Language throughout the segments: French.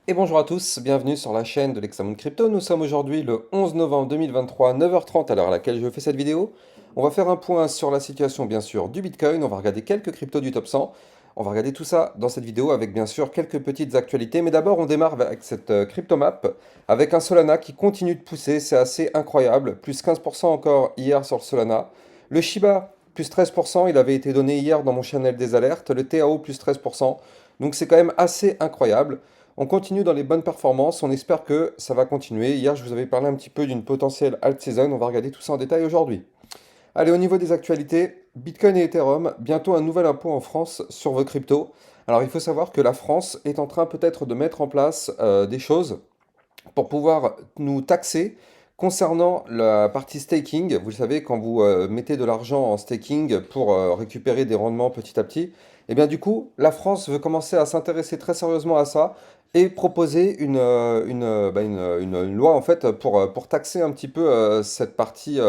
Et bonjour à tous, bienvenue sur la chaîne de l'Hexamoon Crypto. Nous sommes aujourd'hui le 11 novembre 2023, 9h30 à l'heure à laquelle je fais cette vidéo. On va faire un point sur la situation bien sûr du Bitcoin, on va regarder quelques cryptos du top 100. On va regarder tout ça dans cette vidéo avec bien sûr quelques petites actualités. Mais d'abord on démarre avec cette cryptomap avec un Solana qui continue de pousser, c'est assez incroyable. Plus 15% encore hier sur le Solana. Le Shiba plus 13%, il avait été donné hier dans mon channel des alertes. Le TAO plus 13%. Donc c'est quand même assez incroyable. On continue dans les bonnes performances, on espère que ça va continuer. Hier, je vous avais parlé un petit peu d'une potentielle alt season, on va regarder tout ça en détail aujourd'hui. Allez, au niveau des actualités, Bitcoin et Ethereum, bientôt un nouvel impôt en France sur vos cryptos. Alors, il faut savoir que la France est en train peut-être de mettre en place des choses pour pouvoir nous taxer concernant la partie staking. Vous le savez, quand vous mettez de l'argent en staking pour récupérer des rendements petit à petit, et bien du coup, la France veut commencer à s'intéresser très sérieusement à ça et proposer une loi en fait pour taxer un petit peu cette partie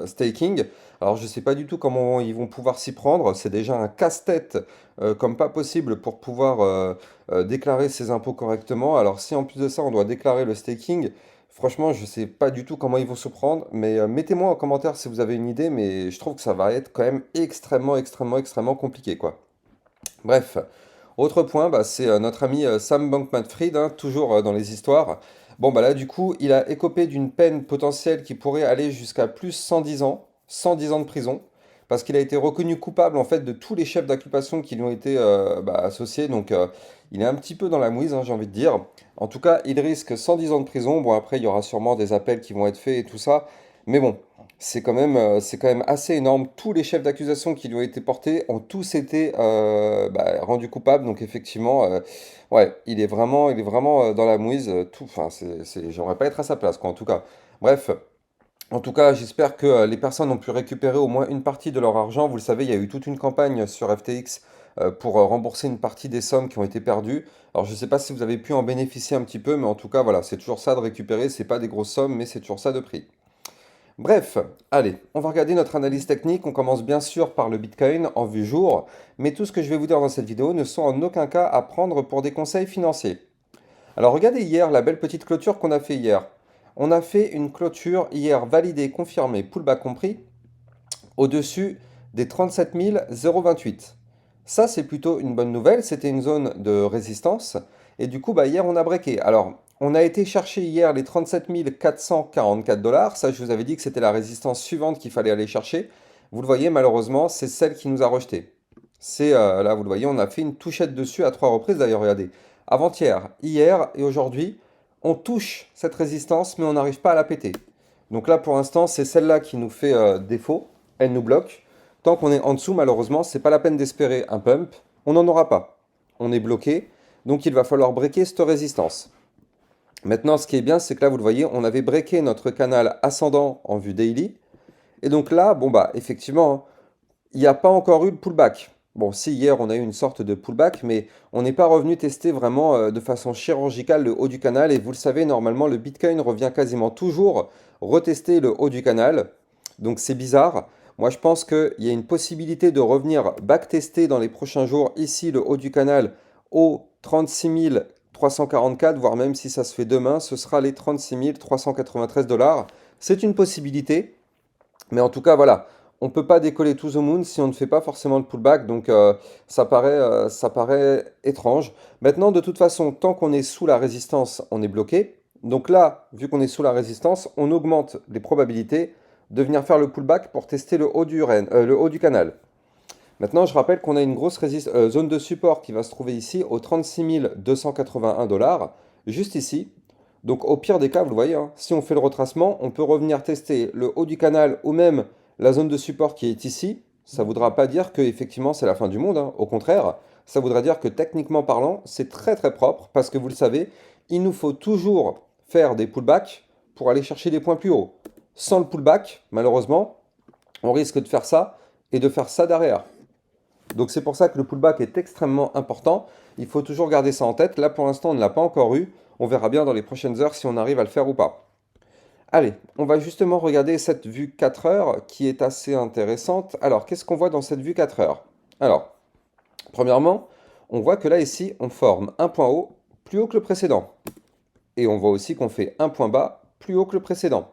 staking. Alors je ne sais pas du tout comment ils vont pouvoir s'y prendre, c'est déjà un casse-tête comme pas possible pour pouvoir déclarer ses impôts correctement. Alors si en plus de ça on doit déclarer le staking, franchement je sais pas du tout comment ils vont se prendre, mais mettez-moi en commentaire si vous avez une idée, mais je trouve que ça va être quand même extrêmement compliqué quoi. Bref, autre point, bah, c'est notre ami Sam Bankman-Fried, hein, toujours dans les histoires. Bon bah là du coup il a écopé d'une peine potentielle qui pourrait aller jusqu'à plus 110 ans, 110 ans de prison parce qu'il a été reconnu coupable en fait de tous les chefs d'accusation qui lui ont été associés. Donc il est un petit peu dans la mouise, hein, j'ai envie de dire. En tout cas, il risque 110 ans de prison. Bon, après, il y aura sûrement des appels qui vont être faits et tout ça. Mais bon, c'est quand même assez énorme. Tous les chefs d'accusation qui lui ont été portés ont tous été rendus coupables. Donc effectivement, ouais, il est vraiment dans la mouise. Tout, enfin, j'aimerais pas être à sa place, quoi, en tout cas. Bref. En tout cas, j'espère que les personnes ont pu récupérer au moins une partie de leur argent. Vous le savez, il y a eu toute une campagne sur FTX pour rembourser une partie des sommes qui ont été perdues. Alors, je ne sais pas si vous avez pu en bénéficier un petit peu, mais en tout cas, voilà, c'est toujours ça de récupérer. C'est pas des grosses sommes, mais c'est toujours ça de prix. Bref, allez, on va regarder notre analyse technique. On commence bien sûr par le Bitcoin en vue jour, mais tout ce que je vais vous dire dans cette vidéo ne sont en aucun cas à prendre pour des conseils financiers. Alors regardez hier la belle petite clôture qu'on a fait hier. On a fait une clôture hier validée, confirmée, pullback compris, au-dessus des 37 028. Ça, c'est plutôt une bonne nouvelle. C'était une zone de résistance. Et du coup, bah, hier, on a breaké. Alors, on a été chercher hier les 37 444 dollars. Ça, je vous avais dit que c'était la résistance suivante qu'il fallait aller chercher. Vous le voyez, malheureusement, c'est celle qui nous a rejeté. C'est là, vous le voyez, on a fait une touchette dessus à 3 reprises. D'ailleurs, regardez, avant-hier, hier et aujourd'hui, on touche cette résistance, mais on n'arrive pas à la péter. Donc là, pour l'instant, c'est celle-là qui nous fait défaut. Elle nous bloque. Tant qu'on est en dessous, malheureusement, c'est pas la peine d'espérer un pump. On n'en aura pas. On est bloqué. Donc il va falloir breaker cette résistance. Maintenant, ce qui est bien, c'est que là, vous le voyez, on avait breaké notre canal ascendant en vue daily. Et donc là, bon bah, effectivement, hein, il n'y a pas encore eu de pullback. Bon, si hier on a eu une sorte de pullback, mais on n'est pas revenu tester vraiment de façon chirurgicale le haut du canal. Et vous le savez, normalement, le Bitcoin revient quasiment toujours retester le haut du canal. Donc c'est bizarre. Moi, je pense qu'il y a une possibilité de revenir backtester dans les prochains jours ici le haut du canal au 36 344, voire même si ça se fait demain, ce sera les 36 393 dollars. C'est une possibilité. Mais en tout cas, voilà, on ne peut pas décoller to the moon si on ne fait pas forcément le pullback, donc ça paraît étrange. Maintenant, de toute façon, tant qu'on est sous la résistance, on est bloqué. Donc là, vu qu'on est sous la résistance, on augmente les probabilités de venir faire le pullback pour tester le haut du canal. Maintenant, je rappelle qu'on a une grosse zone de support qui va se trouver ici au 36 281 dollars, juste ici. Donc au pire des cas, vous le voyez, hein, si on fait le retracement, on peut revenir tester le haut du canal ou même la zone de support qui est ici. Ça ne voudra pas dire que effectivement c'est la fin du monde, hein. Au contraire, ça voudra dire que techniquement parlant, c'est très propre parce que vous le savez, il nous faut toujours faire des pullbacks pour aller chercher des points plus hauts. Sans le pullback, malheureusement, on risque de faire ça et de faire ça derrière. Donc c'est pour ça que le pullback est extrêmement important. Il faut toujours garder ça en tête. Là pour l'instant on ne l'a pas encore eu. On verra bien dans les prochaines heures si on arrive à le faire ou pas. Allez, on va justement regarder cette vue 4 heures qui est assez intéressante. Alors qu'est-ce qu'on voit dans cette vue 4 heures? Alors, premièrement, on voit que là ici on forme un point haut plus haut que le précédent. Et on voit aussi qu'on fait un point bas plus haut que le précédent.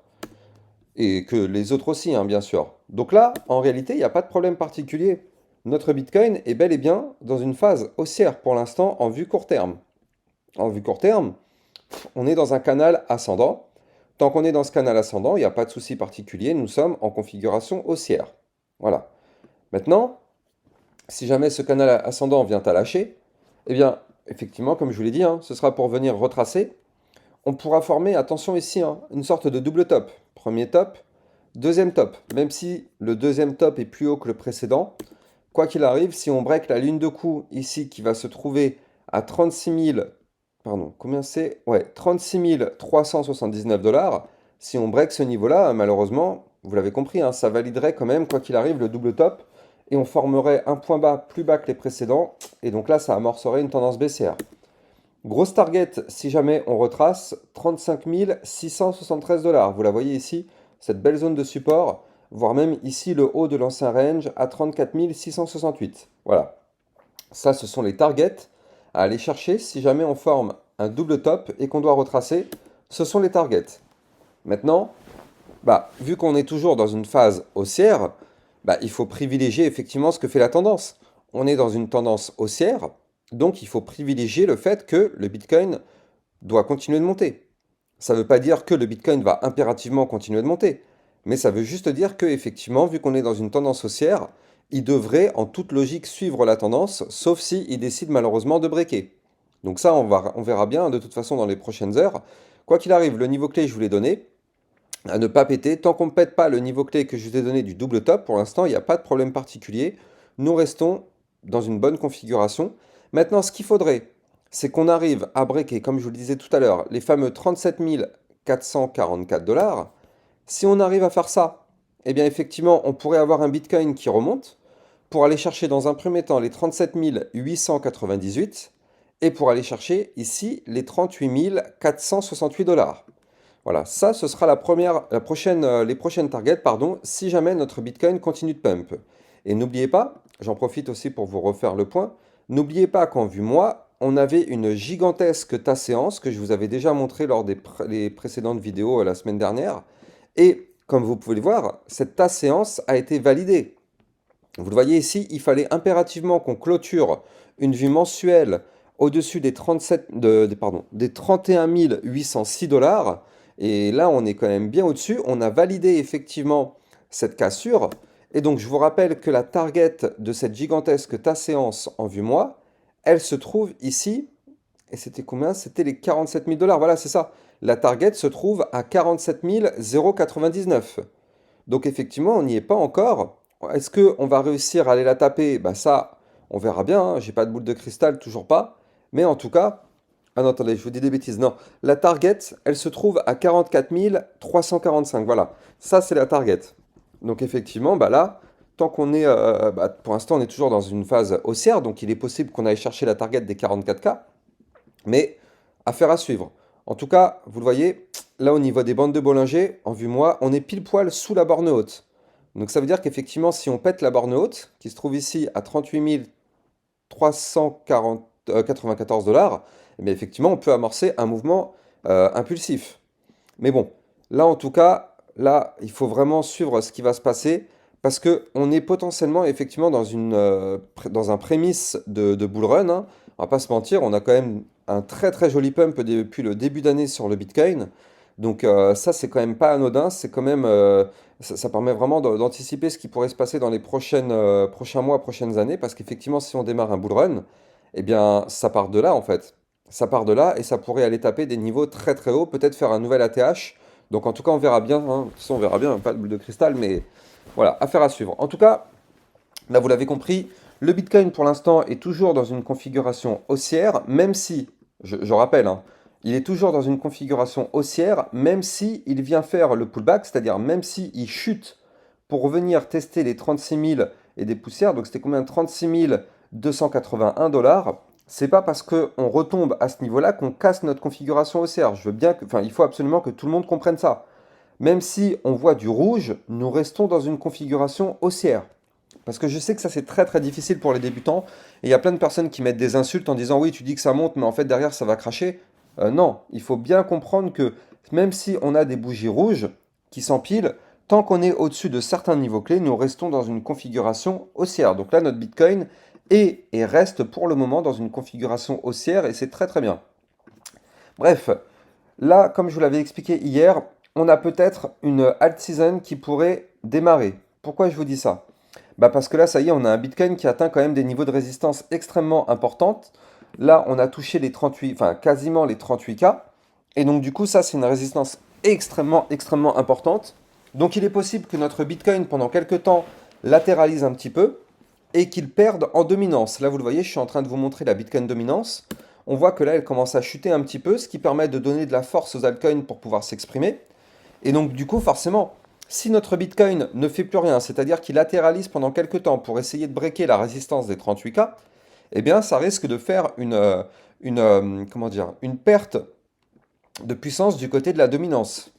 Et que les autres aussi, hein, bien sûr. Donc là, en réalité, il n'y a pas de problème particulier. Notre Bitcoin est bel et bien dans une phase haussière pour l'instant en vue court terme. En vue court terme, on est dans un canal ascendant. Tant qu'on est dans ce canal ascendant, il n'y a pas de souci particulier, nous sommes en configuration haussière. Voilà. Maintenant, si jamais ce canal ascendant vient à lâcher, eh bien, effectivement, comme je vous l'ai dit, hein, ce sera pour venir retracer. On pourra former, attention ici, hein, une sorte de double top. Premier top, deuxième top. Même si le deuxième top est plus haut que le précédent, quoi qu'il arrive, si on break la ligne de coup ici qui va se trouver à 36 000, pardon, combien c'est? Ouais, 36 379 $. Si on break ce niveau-là, malheureusement, vous l'avez compris, hein, ça validerait quand même, quoi qu'il arrive, le double top. Et on formerait un point bas plus bas que les précédents. Et donc là, ça amorcerait une tendance baissière. Grosse target, si jamais on retrace, 35 673 $. Vous la voyez ici, cette belle zone de support, voire même ici le haut de l'ancien range à 34 668. Voilà. Ça, ce sont les targets à aller chercher si jamais on forme un double top et qu'on doit retracer. Ce sont les targets. Maintenant, vu qu'on est toujours dans une phase haussière, il faut privilégier effectivement ce que fait la tendance. On est dans une tendance haussière, donc il faut privilégier le fait que le Bitcoin doit continuer de monter. Ça ne veut pas dire que le Bitcoin va impérativement continuer de monter, mais ça veut juste dire que effectivement, vu qu'on est dans une tendance haussière, il devrait en toute logique suivre la tendance, sauf s'il décide malheureusement de breaker. Donc ça, on verra bien de toute façon dans les prochaines heures. Quoi qu'il arrive, le niveau clé, je vous l'ai donné à ne pas péter. Tant qu'on ne pète pas le niveau clé que je vous ai donné du double top, pour l'instant, il n'y a pas de problème particulier. Nous restons dans une bonne configuration. Maintenant, ce qu'il faudrait, c'est qu'on arrive à breaker, comme je vous le disais tout à l'heure, les fameux 37 444 $. Si on arrive à faire ça, eh bien effectivement, on pourrait avoir un Bitcoin qui remonte pour aller chercher dans un premier temps les 37 898 et pour aller chercher ici les 38 468 $. Voilà, ça, ce sera les prochaines targets, pardon, si jamais notre Bitcoin continue de pump. Et n'oubliez pas, j'en profite aussi pour vous refaire le point, n'oubliez pas qu'en vue mois, on avait une gigantesque tas séance que je vous avais déjà montré lors des précédentes vidéos la semaine dernière. Et comme vous pouvez le voir, cette tas séance a été validée. Vous le voyez ici, il fallait impérativement qu'on clôture une vue mensuelle au-dessus des 31 806 $. Et là, on est quand même bien au-dessus. On a validé effectivement cette cassure. Et donc, je vous rappelle que la target de cette gigantesque tas séance en vue mois, elle se trouve ici. Et c'était combien? C'était les 47 000 $. Voilà, c'est ça. La target se trouve à 47 099. Donc, effectivement, on n'y est pas encore. Est-ce qu'on va réussir à aller la taper? Ça, on verra bien, hein. J'ai pas de boule de cristal, toujours pas. Mais en tout cas, ah non, attendez, je vous dis des bêtises. Non, la target, elle se trouve à 44 345. Voilà, ça c'est la target. Donc effectivement, là, tant qu'on est, pour l'instant, on est toujours dans une phase haussière, donc il est possible qu'on aille chercher la target des 44K. Mais affaire à suivre. En tout cas, vous le voyez, là au niveau des bandes de Bollinger, en vue mois, on est pile poil sous la borne haute. Donc ça veut dire qu'effectivement, si on pète la borne haute, qui se trouve ici à 38 394 $, mais effectivement, on peut amorcer un mouvement impulsif. Mais bon, là en tout cas, là, il faut vraiment suivre ce qui va se passer parce que on est potentiellement effectivement dans un prémisse de bull run, hein. On va pas se mentir, on a quand même un très très joli pump depuis le début d'année sur le Bitcoin. Donc ça, c'est quand même pas anodin, c'est quand même, ça permet vraiment d'anticiper ce qui pourrait se passer dans les prochains mois, prochaines années, parce qu'effectivement, si on démarre un bull run, eh bien, ça part de là en fait. Ça part de là et ça pourrait aller taper des niveaux très très hauts, peut-être faire un nouvel ATH. Donc en tout cas, on verra bien, hein. De toute façon, on verra bien, pas de boule de cristal, mais voilà, affaire à suivre. En tout cas, là, vous l'avez compris, le Bitcoin pour l'instant est toujours dans une configuration haussière, même si, je rappelle, hein, il est toujours dans une configuration haussière, même si il vient faire le pullback, c'est-à-dire même si il chute pour revenir tester les 36 000 et des poussières. Donc c'était combien? 36 281 $. C'est pas parce qu'on retombe à ce niveau-là qu'on casse notre configuration haussière. Je veux bien que, enfin, il faut absolument que tout le monde comprenne ça. Même si on voit du rouge, nous restons dans une configuration haussière. Parce que je sais que ça c'est très très difficile pour les débutants. Et il y a plein de personnes qui mettent des insultes en disant oui, tu dis que ça monte, mais en fait derrière ça va cracher. Non, il faut bien comprendre que même si on a des bougies rouges qui s'empilent, tant qu'on est au-dessus de certains niveaux clés, nous restons dans une configuration haussière. Donc là, notre Bitcoin est et reste pour le moment dans une configuration haussière et c'est très très bien. Bref, là, comme je vous l'avais expliqué hier, on a peut-être une alt season qui pourrait démarrer. Pourquoi je vous dis ça? Bah parce que là, ça y est, on a un Bitcoin qui atteint quand même des niveaux de résistance extrêmement importantes. Là, on a touché les 38, enfin quasiment les 38K. Et donc du coup, ça, c'est une résistance extrêmement importante. Donc il est possible que notre Bitcoin, pendant quelques temps, latéralise un petit peu et qu'il perde en dominance. Là, vous le voyez, je suis en train de vous montrer la Bitcoin dominance. On voit que là, elle commence à chuter un petit peu, ce qui permet de donner de la force aux altcoins pour pouvoir s'exprimer. Et donc, du coup, forcément, si notre Bitcoin ne fait plus rien, c'est-à-dire qu'il latéralise pendant quelques temps pour essayer de breaker la résistance des 38K, eh bien, ça risque de faire comment dire, une perte de puissance du côté de la dominance.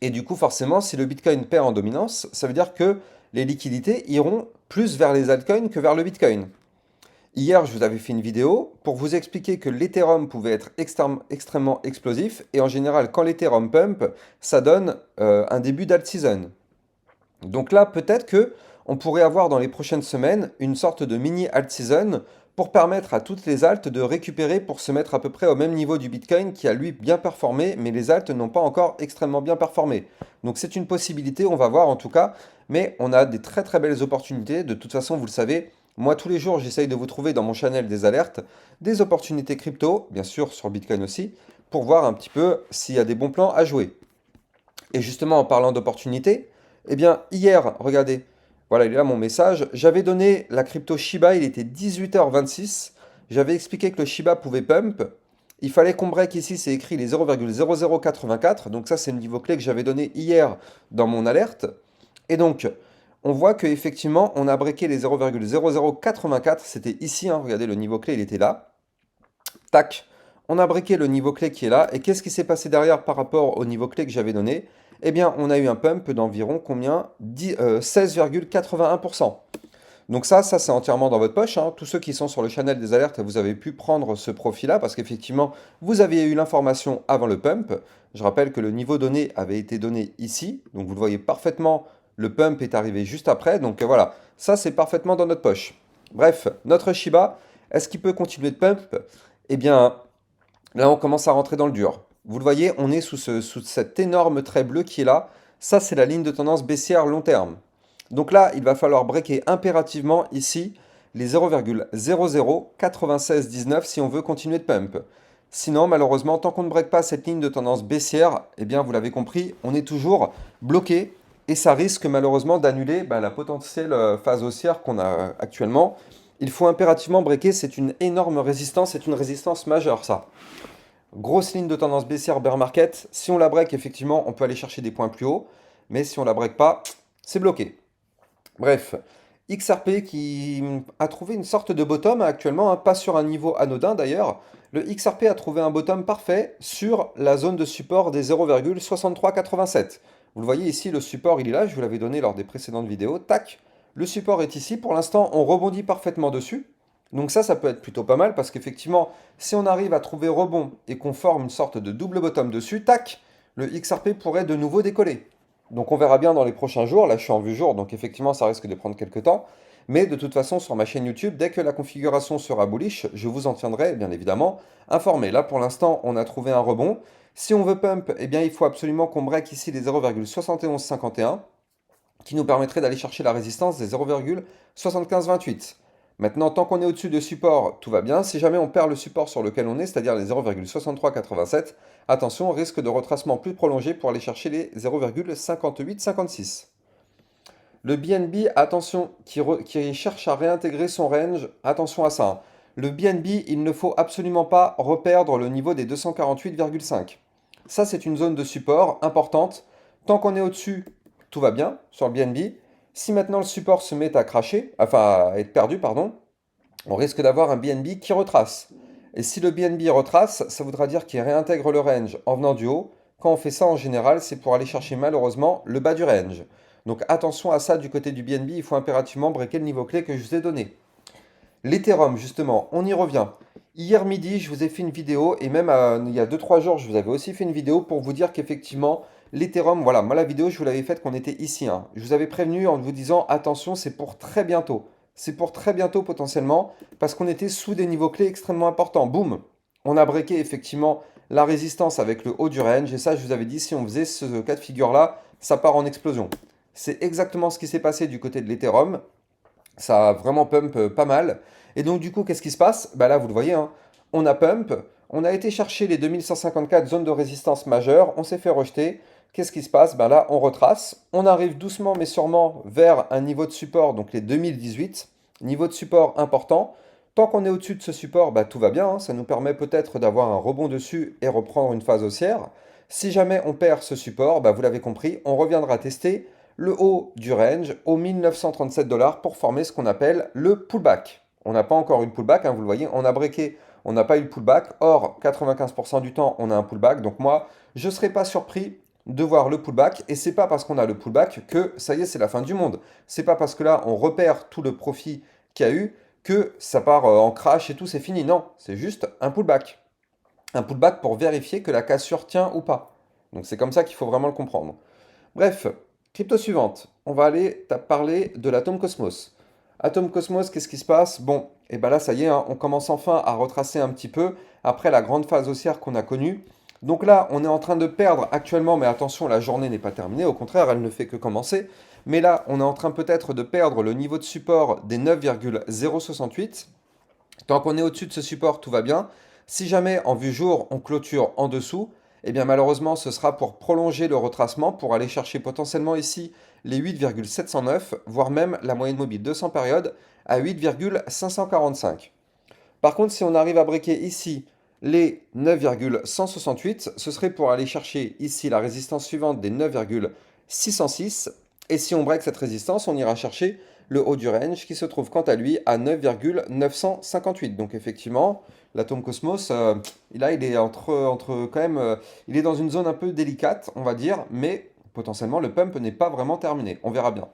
Et du coup, forcément, si le Bitcoin perd en dominance, ça veut dire que les liquidités iront plus vers les altcoins que vers le Bitcoin. Hier, je vous avais fait une vidéo pour vous expliquer que l'Ethereum pouvait être extrêmement explosif. Et en général, quand l'Ethereum pump, ça donne un début d'alt season. Donc là, peut-être que on pourrait avoir dans les prochaines semaines une sorte de mini alt season pour permettre à toutes les alts de récupérer pour se mettre à peu près au même niveau du Bitcoin qui a lui bien performé, mais les alts n'ont pas encore extrêmement bien performé. Donc c'est une possibilité, on va voir en tout cas, mais on a des très très belles opportunités. De toute façon, vous le savez, moi tous les jours j'essaye de vous trouver dans mon channel des alertes, des opportunités crypto, bien sûr sur Bitcoin aussi, pour voir un petit peu s'il y a des bons plans à jouer. Et justement, en parlant d'opportunités, eh bien, hier, regardez, voilà, il est là mon message. J'avais donné la crypto Shiba, il était 18h26. J'avais expliqué que le Shiba pouvait pump. Il fallait qu'on break ici, c'est écrit les 0,0084. Donc ça, c'est le niveau clé que j'avais donné hier dans mon alerte. Et donc, on voit qu'effectivement, on a breaké les 0,0084. C'était ici, hein, regardez, le niveau clé, il était là. Tac, on a breaké le niveau clé qui est là. Et qu'est-ce qui s'est passé derrière par rapport au niveau clé que j'avais donné? Eh bien, on a eu un pump d'environ combien? 16,81%. Donc ça c'est entièrement dans votre poche, hein. Tous ceux qui sont sur le channel des alertes, vous avez pu prendre ce profit-là parce qu'effectivement, vous aviez eu l'information avant le pump. Je rappelle que le niveau donné avait été donné ici. Donc vous le voyez parfaitement, le pump est arrivé juste après. Donc voilà, ça c'est parfaitement dans notre poche. Bref, notre Shiba, est-ce qu'il peut continuer de pump? Eh bien, là on commence à rentrer dans le dur. Vous le voyez, on est sous cet énorme trait bleu qui est là. Ça, c'est la ligne de tendance baissière long terme. Donc là, il va falloir breaker impérativement ici les 0,009619 si on veut continuer de pump. Sinon, malheureusement, tant qu'on ne break pas cette ligne de tendance baissière, eh bien, vous l'avez compris, on est toujours bloqué et ça risque malheureusement d'annuler la potentielle phase haussière qu'on a actuellement. Il faut impérativement breaker, c'est une énorme résistance, c'est une résistance majeure ça. Grosse ligne de tendance baissière bear market. Si on la break, effectivement, on peut aller chercher des points plus hauts. Mais si on la break pas, c'est bloqué. Bref, XRP qui a trouvé une sorte de bottom actuellement, hein, pas sur un niveau anodin d'ailleurs. Le XRP a trouvé un bottom parfait sur la zone de support des 0,6387. Vous le voyez ici, le support il est là, je vous l'avais donné lors des précédentes vidéos. Tac, le support est ici. Pour l'instant, on rebondit parfaitement dessus. Donc ça peut être plutôt pas mal parce qu'effectivement, si on arrive à trouver rebond et qu'on forme une sorte de double bottom dessus, tac, le XRP pourrait de nouveau décoller. Donc on verra bien dans les prochains jours. Là, je suis en vue jour, donc effectivement, ça risque de prendre quelques temps. Mais de toute façon, sur ma chaîne YouTube, dès que la configuration sera bullish, je vous en tiendrai bien évidemment informé. Là, pour l'instant, on a trouvé un rebond. Si on veut pump, eh bien, il faut absolument qu'on break ici les 0,7151 qui nous permettrait d'aller chercher la résistance des 0,7528. Maintenant, tant qu'on est au-dessus de support, tout va bien. Si jamais on perd le support sur lequel on est, c'est-à-dire les 0,6387, attention, risque de retracement plus prolongé pour aller chercher les 0,5856. Le BNB, attention, qui cherche à réintégrer son range, attention à ça, hein. Le BNB, il ne faut absolument pas reperdre le niveau des 248,5. Ça, c'est une zone de support importante. Tant qu'on est au-dessus, tout va bien sur le BNB. Si maintenant le support se met à cracher, enfin à être perdu, pardon, on risque d'avoir un BNB qui retrace. Et si le BNB retrace, ça voudra dire qu'il réintègre le range en venant du haut. Quand on fait ça en général, c'est pour aller chercher malheureusement le bas du range. Donc attention à ça du côté du BNB, il faut impérativement breaker le niveau clé que je vous ai donné. L'Ethereum, justement, on y revient. Hier midi, je vous ai fait une vidéo, et même il y a 2-3 jours, je vous avais aussi fait une vidéo pour vous dire qu'effectivement, l'Ethereum, voilà, moi la vidéo, je vous l'avais faite qu'on était ici, hein. Je vous avais prévenu en vous disant, attention, c'est pour très bientôt. C'est pour très bientôt potentiellement, parce qu'on était sous des niveaux clés extrêmement importants. Boum! On a breaké effectivement la résistance avec le haut du range, et ça, je vous avais dit, si on faisait ce cas de figure-là, ça part en explosion. C'est exactement ce qui s'est passé du côté de l'Ethereum. Ça a vraiment pump pas mal. Et donc du coup, qu'est-ce qui se passe? Bah là, vous le voyez, hein, on a pump, on a été chercher les 2154 zones de résistance majeures, on s'est fait rejeter. Qu'est-ce qui se passe? Bah là, on retrace, on arrive doucement mais sûrement vers un niveau de support, donc les 2018, niveau de support important. Tant qu'on est au-dessus de ce support, bah, tout va bien, hein, ça nous permet peut-être d'avoir un rebond dessus et reprendre une phase haussière. Si jamais on perd ce support, bah, vous l'avez compris, on reviendra tester le haut du range aux 1937 $ pour former ce qu'on appelle le pullback. On n'a pas encore eu le pullback, hein, vous le voyez, on a breaké, on n'a pas eu le pullback. Or, 95% du temps, on a un pullback. Donc moi, je ne serais pas surpris de voir le pullback. Et c'est pas parce qu'on a le pullback que ça y est, c'est la fin du monde. C'est pas parce que là, on repère tout le profit qu'il y a eu que ça part en crash et tout, c'est fini. Non, c'est juste un pullback. Un pullback pour vérifier que la cassure tient ou pas. Donc c'est comme ça qu'il faut vraiment le comprendre. Bref, crypto suivante. On va aller parler de l'Atom Cosmos. Atom Cosmos, qu'est-ce qui se passe? Bon, et ben là, ça y est, hein, on commence enfin à retracer un petit peu après la grande phase haussière qu'on a connue. Donc là, on est en train de perdre actuellement, mais attention, la journée n'est pas terminée. Au contraire, elle ne fait que commencer. Mais là, on est en train peut-être de perdre le niveau de support des 9,068. Tant qu'on est au-dessus de ce support, tout va bien. Si jamais en vue jour, on clôture en dessous, eh bien malheureusement, ce sera pour prolonger le retracement, pour aller chercher potentiellement ici les 8,709, voire même la moyenne mobile 200 périodes à 8,545. Par contre, si on arrive à breaker ici les 9,168, ce serait pour aller chercher ici la résistance suivante des 9,606. Et si on break cette résistance, on ira chercher le haut du range qui se trouve quant à lui à 9,958. Donc effectivement, l'atome Cosmos, là, il est entre quand même, il est dans une zone un peu délicate, on va dire, mais potentiellement le pump n'est pas vraiment terminé. On verra bien.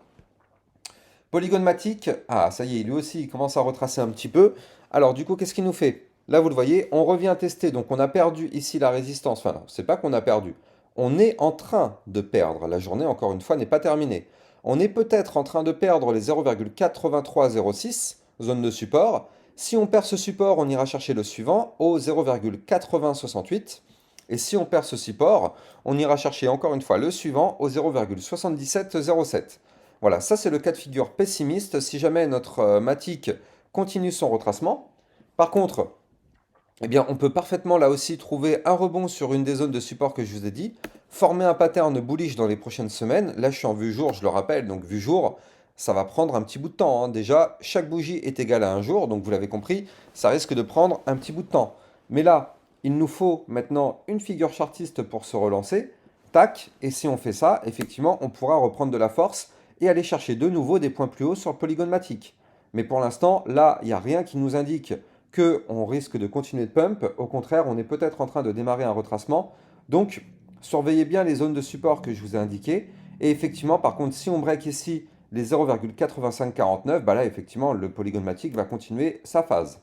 Polygon Matic, ah ça y est, lui aussi il commence à retracer un petit peu. Alors du coup, qu'est-ce qu'il nous fait? Là, vous le voyez, on revient tester. Donc on a perdu ici la résistance. Enfin non, c'est pas qu'on a perdu. On est en train de perdre. La journée, encore une fois, n'est pas terminée. On est peut-être en train de perdre les 0,8306, zone de support. Si on perd ce support, on ira chercher le suivant au 0,8068. Et si on perd ce support, on ira chercher encore une fois le suivant au 0,7707. Voilà, ça c'est le cas de figure pessimiste si jamais notre Matic continue son retracement. Par contre, eh bien, on peut parfaitement là aussi trouver un rebond sur une des zones de support que je vous ai dit, former un pattern bullish dans les prochaines semaines. Là, je suis en vue jour, je le rappelle, donc vue jour, ça va prendre un petit bout de temps, hein. Déjà, chaque bougie est égale à un jour, donc vous l'avez compris, ça risque de prendre un petit bout de temps. Mais là, il nous faut maintenant une figure chartiste pour se relancer. Tac, et si on fait ça, effectivement, on pourra reprendre de la force et aller chercher de nouveau des points plus hauts sur le polygone matic. Mais pour l'instant, là, il n'y a rien qui nous indique qu'on risque de continuer de pump. Au contraire, on est peut-être en train de démarrer un retracement. Donc, surveillez bien les zones de support que je vous ai indiquées. Et effectivement, par contre, si on break ici les 0,8549, bah là, effectivement, le polygone matic va continuer sa phase.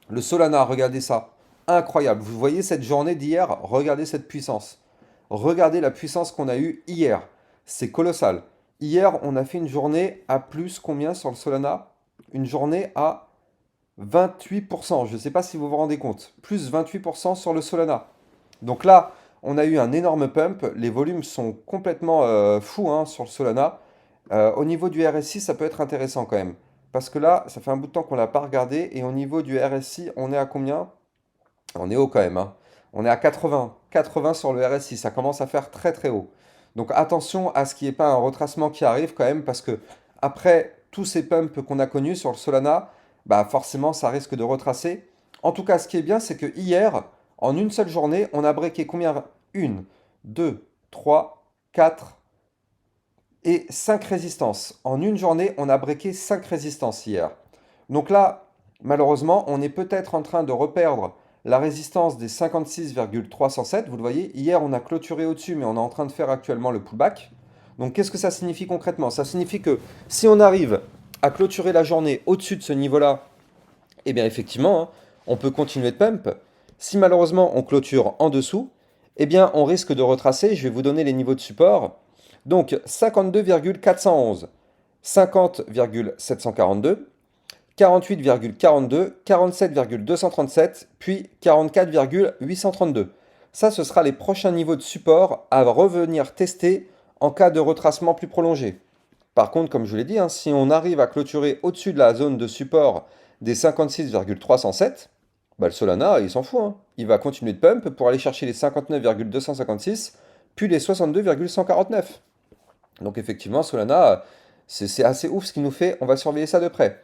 Le Solana, regardez ça. Incroyable. Vous voyez cette journée d'hier? Regardez cette puissance. Regardez la puissance qu'on a eue hier. C'est colossal. Hier, on a fait une journée à plus combien sur le Solana? Une journée à 28%. Je ne sais pas si vous vous rendez compte. Plus 28% sur le Solana. Donc là, on a eu un énorme pump. Les volumes sont complètement fous, hein, sur le Solana. Au niveau du RSI, ça peut être intéressant quand même. Parce que là, ça fait un bout de temps qu'on ne l'a pas regardé. Et au niveau du RSI, on est à combien? On est haut quand même, hein. On est à 80. 80 sur le RSI. Ça commence à faire très très haut. Donc attention à ce qu'il n'y ait pas un retracement qui arrive quand même. Parce que après tous ces pumps qu'on a connus sur le Solana, bah forcément ça risque de retracer. En tout cas, ce qui est bien, c'est que hier, en une seule journée, on a breaké combien? Une, 2, 3, 4 et 5 résistances. En une journée, on a breaké 5 résistances hier. Donc là, malheureusement, on est peut-être en train de reperdre la résistance des 56,307. Vous le voyez, hier, on a clôturé au-dessus, mais on est en train de faire actuellement le pullback. Donc qu'est-ce que ça signifie concrètement? Ça signifie que si on arrive à clôturer la journée au-dessus de ce niveau-là, eh bien effectivement, hein, on peut continuer de pump. Si malheureusement on clôture en dessous, eh bien on risque de retracer. Je vais vous donner les niveaux de support. Donc 52,411, 50,742, 48,42, 47,237, puis 44,832. Ça, ce sera les prochains niveaux de support à revenir tester en cas de retracement plus prolongé. Par contre, comme je vous l'ai dit, hein, si on arrive à clôturer au-dessus de la zone de support des 56,307, bah, le Solana, il s'en fout, hein. Il va continuer de pump pour aller chercher les 59,256, puis les 62,149. Donc effectivement, Solana, c'est assez ouf ce qu'il nous fait, on va surveiller ça de près.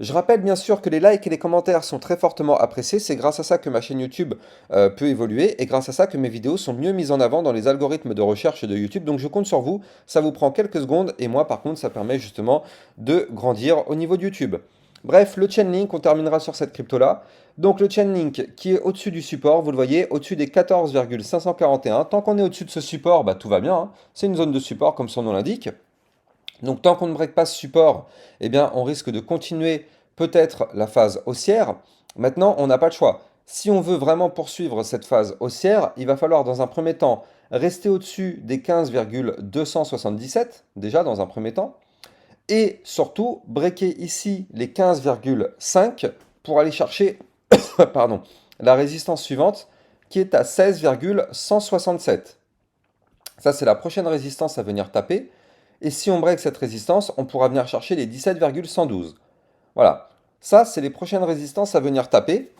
Je rappelle bien sûr que les likes et les commentaires sont très fortement appréciés, c'est grâce à ça que ma chaîne YouTube peut évoluer et grâce à ça que mes vidéos sont mieux mises en avant dans les algorithmes de recherche de YouTube. Donc je compte sur vous, ça vous prend quelques secondes et moi par contre ça permet justement de grandir au niveau de YouTube. Bref, le Chainlink, on terminera sur cette crypto-là. Donc le Chainlink qui est au-dessus du support, vous le voyez, au-dessus des 14,541. Tant qu'on est au-dessus de ce support, bah, tout va bien, hein. C'est une zone de support comme son nom l'indique. Donc tant qu'on ne break pas ce support, eh bien, on risque de continuer peut-être la phase haussière. Maintenant, on n'a pas le choix. Si on veut vraiment poursuivre cette phase haussière, il va falloir dans un premier temps rester au-dessus des 15,277, déjà dans un premier temps, et surtout breaker ici les 15,5 pour aller chercher pardon, la résistance suivante qui est à 16,167. Ça, c'est la prochaine résistance à venir taper. Et si on break cette résistance, on pourra venir chercher les 17,112. Voilà. Ça, c'est les prochaines résistances à venir taper.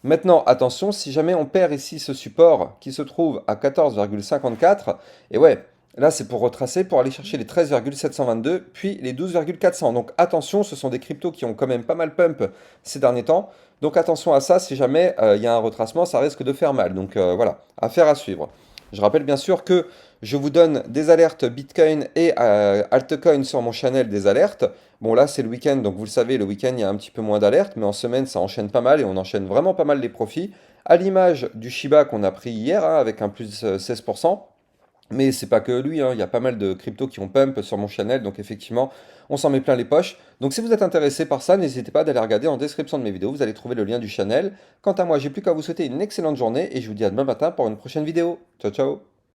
Maintenant, attention, si jamais on perd ici ce support qui se trouve à 14,54, et ouais, là c'est pour retracer, pour aller chercher les 13,722, puis les 12,400. Donc attention, ce sont des cryptos qui ont quand même pas mal pump ces derniers temps. Donc attention à ça, si jamais il y a un retracement, ça risque de faire mal. Donc voilà, affaire à suivre. Je rappelle bien sûr que je vous donne des alertes Bitcoin et altcoin sur mon channel des alertes. Bon là c'est le week-end, donc vous le savez, le week-end il y a un petit peu moins d'alertes, mais en semaine ça enchaîne pas mal et on enchaîne vraiment pas mal les profits. À l'image du Shiba qu'on a pris hier, hein, avec un plus 16%. Mais c'est pas que lui, hein, il y a pas mal de cryptos qui ont pump sur mon channel, donc effectivement, on s'en met plein les poches. Donc si vous êtes intéressé par ça, n'hésitez pas d'aller regarder en description de mes vidéos, vous allez trouver le lien du channel. Quant à moi, j'ai plus qu'à vous souhaiter une excellente journée et je vous dis à demain matin pour une prochaine vidéo. Ciao ciao!